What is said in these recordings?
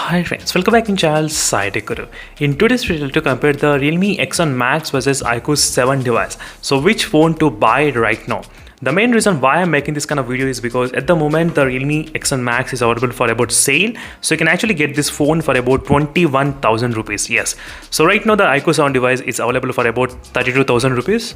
Hi friends, welcome back in channel iQOO. In today's video to compare the Realme X7 Max versus iQOO 7 device. So which phone to buy right now? The main reason why I'm making this kind of video is because at the moment the Realme X7 Max is available for about sale. So you can actually get this phone for about 21,000 rupees. Yes. So right now the iQOO 7 device is available for about 32,000 rupees.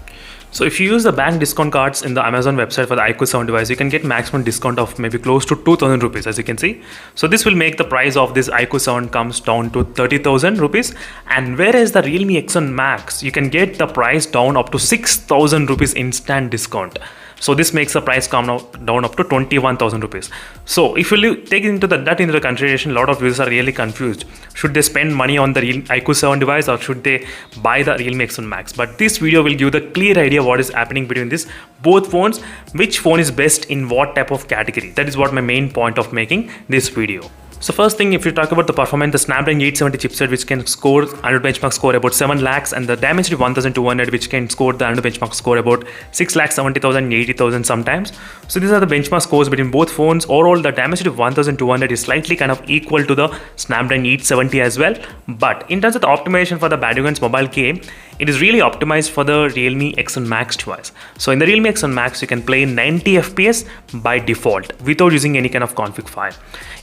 So if you use the bank discount cards in the Amazon website for the iQOO 7 device, you can get maximum discount of maybe close to 2,000 rupees, as you can see. So this will make the price of this iQOO 7 comes down to 30,000 rupees. And whereas the Realme X7 Max, you can get the price down up to 6,000 rupees instant discount. So this makes the price come down up to 21,000 rupees. So if you take that into consideration, a lot of users are really confused. Should they spend money on the iQOO 7 device or should they buy the Realme X7 Max? But this video will give the clear idea what is happening between this both phones, which phone is best in what type of category. That is what my main point of making this video. So first thing, if you talk about the performance, the Snapdragon 870 chipset, which can score under benchmark score about 7 lakhs, and the Dimensity 1200, which can score the under benchmark score about 6 lakhs 70,000, 80,000 sometimes. So these are the benchmark scores between both phones. Overall, the Dimensity 1200 is slightly kind of equal to the Snapdragon 870 as well. But in terms of the optimization for the Badugan's mobile game, it is really optimized for the Realme X7 Max device. So in the Realme X7 Max, you can play 90 FPS by default without using any kind of config file.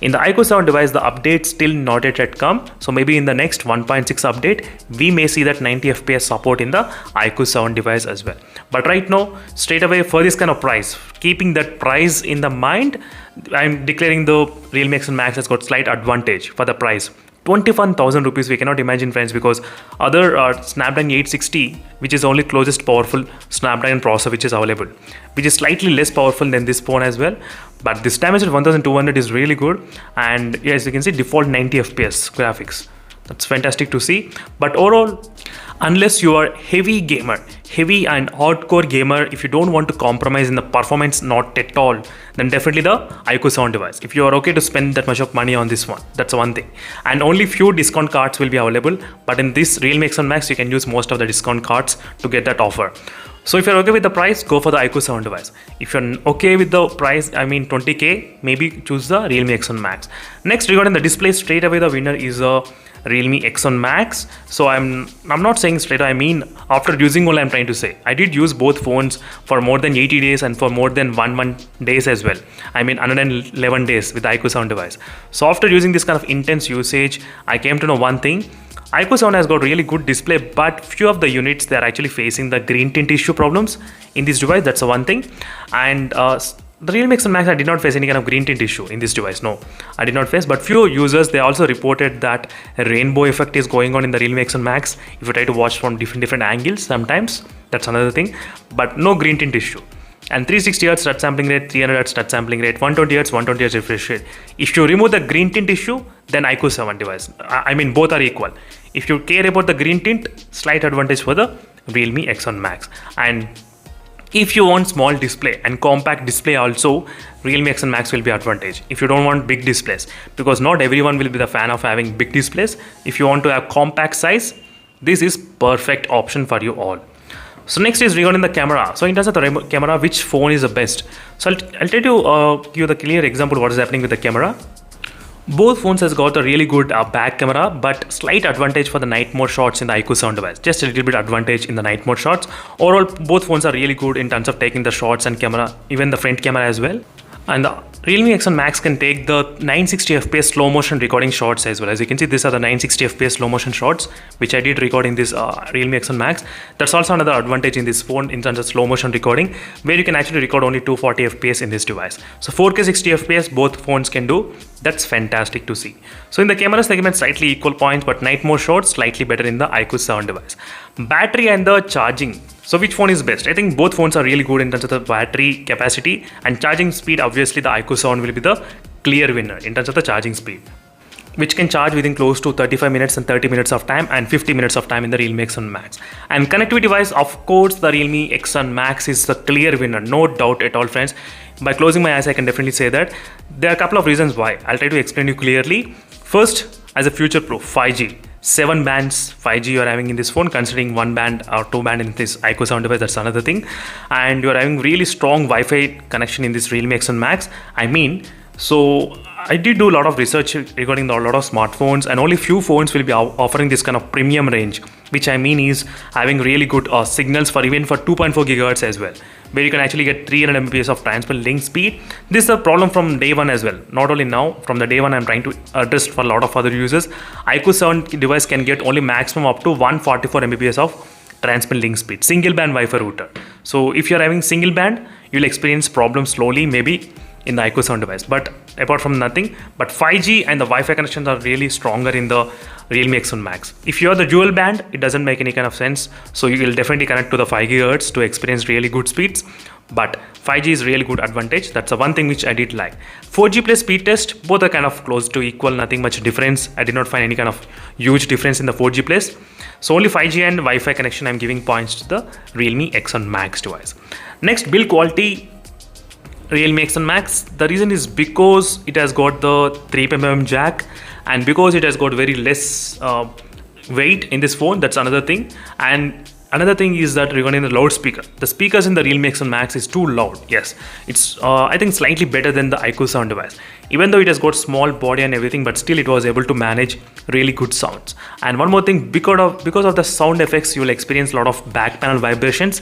In the iQOO 7 device, the update still not yet come. So maybe in the next 1.6 update, we may see that 90 FPS support in the iQOO 7 device as well. But right now, straight away for this kind of price, keeping that price in the mind, I'm declaring the Realme X7 Max has got slight advantage for the price. 21,000 rupees we cannot imagine, friends, because other Snapdragon 860, which is only closest powerful Snapdragon processor which is available, which is slightly less powerful than this phone as well. But this Dimensity 1200 is really good, and yes, you can see default 90 FPS graphics. That's fantastic to see. But overall, unless you are heavy and hardcore gamer, if you don't want to compromise in the performance, not at all, then definitely the iQOO 7 device. If you are okay to spend that much of money on this one, that's one thing. And only few discount cards will be available. But in this Realme X7 Max, you can use most of the discount cards to get that offer. So if you're okay with the price, go for the iQOO 7 device. If you're okay with the price, I mean 20k, maybe choose the Realme X7 Max. Next, regarding the display, straight away the winner is a Realme X7 Max. So I'm not saying straight away, I mean after using all, I'm trying to say I did use both phones for more than 80 days and for more than 1 month days as well. I mean 111 days with the iQOO 7 device. So after using this kind of intense usage, I came to know one thing. iQOO 7 has got really good display, but few of the units, they are actually facing the green tint issue problems in this device. That's the one thing. And the Realme X7 Max, I did not face any kind of green tint issue in this device. No, I did not face. But few users, they also reported that a rainbow effect is going on in the Realme X7 Max. If you try to watch from different angles, sometimes that's another thing. But no green tint issue. And 360 Hz touch sampling rate, 300 Hz touch sampling rate, 120 Hz, 120 Hz refresh rate. If you remove the green tint issue, then iQOO 7 device. I mean both are equal. If you care about the green tint, slight advantage for the Realme X7 Max. And if you want small display and compact display also, Realme X7 Max will be advantage. If you don't want big displays, because not everyone will be the fan of having big displays. If you want to have compact size, this is perfect option for you all. So next is regarding the camera. So in terms of the camera, which phone is the best? So I'll try to give you the clear example what is happening with the camera. Both phones has got a really good back camera, but slight advantage for the night mode shots in the iQOO 7 device. Just a little bit advantage in the night mode shots. Overall, both phones are really good in terms of taking the shots and camera, even the front camera as well. And the Realme X7 Max can take the 960 FPS slow motion recording shots as well. As you can see, these are the 960 FPS slow motion shots, which I did record in this Realme X7 Max. That's also another advantage in this phone in terms of slow motion recording, where you can actually record only 240 FPS in this device. So 4K 60 FPS, both phones can do. That's fantastic to see. So in the camera segment, slightly equal points, but night mode shots slightly better in the iQOO 7 device. Battery and the charging. So which phone is best? I think both phones are really good in terms of the battery capacity and charging speed. Obviously, the iQOO 7 will be the clear winner in terms of the charging speed, which can charge within close to 35 minutes and 30 minutes of time and 50 minutes of time in the Realme X7 Max. And connectivity wise, of course, the Realme X7 Max is the clear winner, no doubt at all, friends. By closing my eyes, I can definitely say that. There are a couple of reasons why. I'll try to explain you clearly. First, as a future-proof 5G. 7 bands 5G you are having in this phone, considering 1 band or 2 band in this iQOO 7 device, that's another thing. And you are having really strong Wi-Fi connection in this Realme X7 Max. I mean, So I did do a lot of research regarding a lot of smartphones, and only few phones will be offering this kind of premium range, which I mean is having really good signals for even for 2.4 gigahertz as well, where you can actually get 300 Mbps of transparent link speed. This is a problem from day one as well. Not only now, from the day one I'm trying to address for a lot of other users. iQOO 7 device can get only maximum up to 144 Mbps of transparent link speed, single band Wi-Fi router. So if you're having single band, you'll experience problems slowly maybe in the iQOO 7 device, but apart from nothing. But 5G and the Wi-Fi connections are really stronger in the Realme X7 Max. If you're the dual band, it doesn't make any kind of sense, so you will definitely connect to the 5 GHz to experience really good speeds. But 5G is really good advantage. That's the one thing which I did like. 4G plus speed test, both are kind of close to equal, nothing much difference. I did not find any kind of huge difference in the 4G plus. So only 5G and Wi-Fi connection I'm giving points to the Realme X7 Max device. Next, build quality. Realme X7 Max, the reason is because it has got the 3mm jack, and because it has got very less weight in this phone. That's another thing. And another thing is that regarding the loudspeaker, the speakers in the Realme X7 Max is too loud. Yes, it's I think slightly better than the iQOO 7 device, even though it has got small body and everything, but still it was able to manage really good sounds. And one more thing, because of the sound effects, you will experience a lot of back panel vibrations.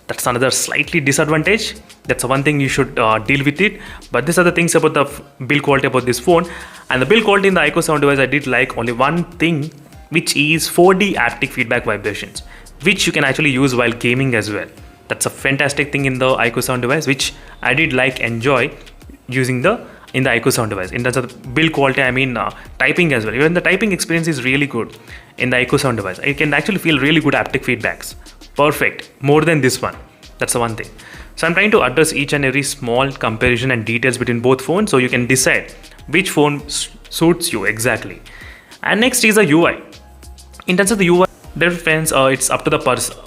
That's another slightly disadvantage. That's one thing you should deal with it. But these are the things about the build quality about this phone. And the build quality in the iQOO 7 device, I did like only one thing, which is 4D haptic feedback vibrations, which you can actually use while gaming as well. That's a fantastic thing in the iQOO 7 device, which I did like enjoy using in the iQOO 7 device. In terms of the build quality, I mean typing as well. Even the typing experience is really good in the iQOO 7 device. You can actually feel really good haptic feedbacks. Perfect, more than this one. That's the one thing. So I'm trying to address each and every small comparison and details between both phones, so you can decide which phone suits you exactly. And next is the UI. In terms of the UI, dear friends, it's up to the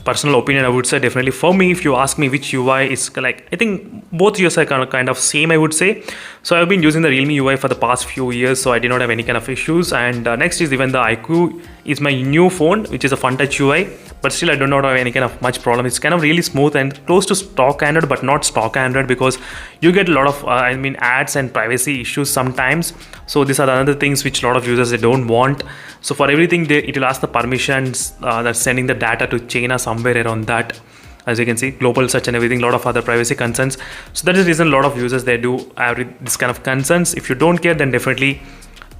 personal opinion, I would say. Definitely for me, if you ask me which UI is like, I think both UIs are kind of same, I would say. So I've been using the Realme UI for the past few years, so I did not have any kind of issues. And next is even the iQOO is my new phone, which is a fun touch UI, but still I do not have any kind of much problem. It's kind of really smooth and close to stock Android, but not stock Android, because you get a lot of ads and privacy issues sometimes. So these are the other things which a lot of users, they don't want. So for everything, it will ask the permissions, that's sending the data to China somewhere around that. As you can see, global search and everything, a lot of other privacy concerns. So that is the reason a lot of users, they do have this kind of concerns. If you don't care, then definitely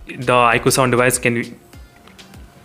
the iQOO 7 device can be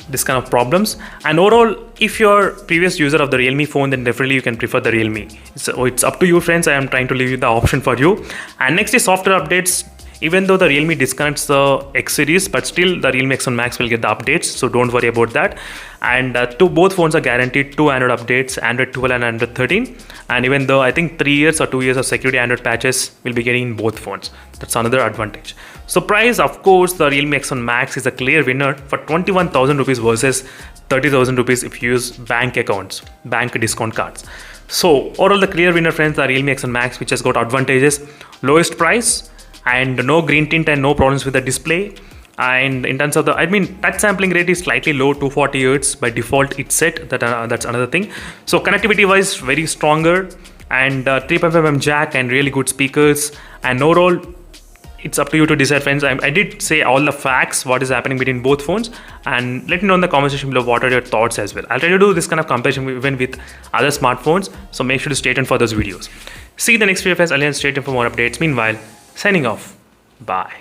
this kind of problems. And overall, if you're previous user of the Realme phone, then definitely you can prefer the Realme. So it's up to you, friends. I am trying to leave you the option for you. And next is software updates. Even though the Realme disconnects the X series, but still the Realme X7 Max will get the updates, so don't worry about that. And both phones are guaranteed 2 Android updates, Android 12 and Android 13. And even though I think 3 years or 2 years of security Android patches will be getting in both phones. That's another advantage. So price, of course, the Realme X7 Max is a clear winner for 21,000 rupees versus 30,000 rupees if you use bank accounts, bank discount cards. So overall, the clear winner, friends, the Realme X7 Max, which has got advantages, lowest price, and no green tint and no problems with the display. And in terms of the, touch sampling rate is slightly low, 240 Hz by default it's set. That's another thing. So connectivity wise, very stronger, and 3.5mm jack and really good speakers. And overall, it's up to you to decide, friends. I did say all the facts, what is happening between both phones, and let me know in the comment section below what are your thoughts as well. I'll try to do this kind of comparison even with other smartphones, so make sure to stay tuned for those videos. See you in the next video, friends. I'll stay tuned for more updates. Meanwhile, signing off. Bye.